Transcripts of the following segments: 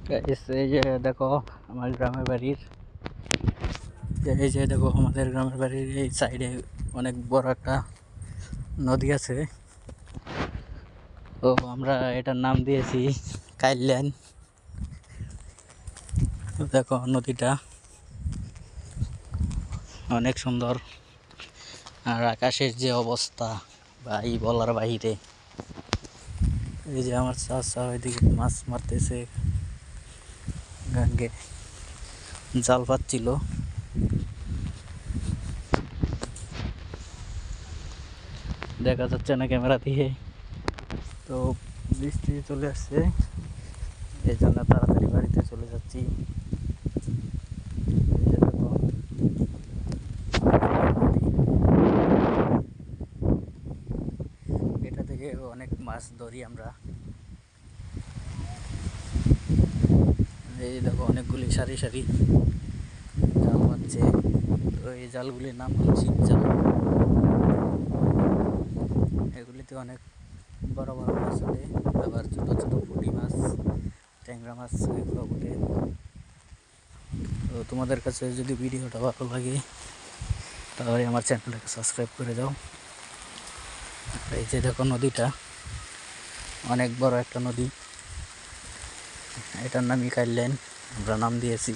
Guys এই যে দেখো আমার গ্রামের বাড়ির এই যে দেখো আমাদের গ্রামের বাড়ির এই সাইডে অনেক বড় একটা নদী আছে। তো আমরা এটার নাম দিয়েছি কাইল্যান। দেখো নদীটা অনেক সুন্দর, আর আকাশের যে অবস্থা ভাই বলার বাহিরে। এই যে আমার চাচা ওইদিকে মাছ মারতেছে, গাঙ্গে জাল পাচ্ছিল। দেখা যাচ্ছে না ক্যামেরা দিয়ে, তো বৃষ্টি চলে আসছে এই জন্য তাড়াতাড়ি বাড়িতে চলে যাচ্ছি। এই যে দেখো এটা থেকে অনেক মাছ ধরি আমরা। এই দেখো অনেকগুলি সারি সারি জাল মারছে। তো এই জালগুলির নাম হল ছিপ জাল। এগুলিতে অনেক বড় বড় মাছ ওঠে, আবার ছোট ছোট পুঁটি মাছ, ট্যাংরা মাছ এগুলো ওঠে। তো তোমাদের কাছে যদি ভিডিওটা ভালো লাগে তাহলে আমার চ্যানেলটাকে সাবস্ক্রাইব করে দাও। এই যে দেখো নদীটা অনেক বড় একটা নদী, এটার নামই কাইল্যান, আমরা নাম দিয়েছি।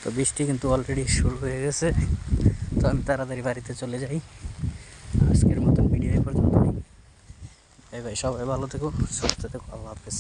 তো বৃষ্টি কিন্তু অলরেডি শুরু হয়ে গেছে, তো আমি তাড়াতাড়ি বাড়িতে চলে যাই। আজকের মতন ভিডিও এই পর্যন্তই। ভাই সবাই ভালো থেকো, সুস্থ থেকো, আল্লাহ হাফেজ।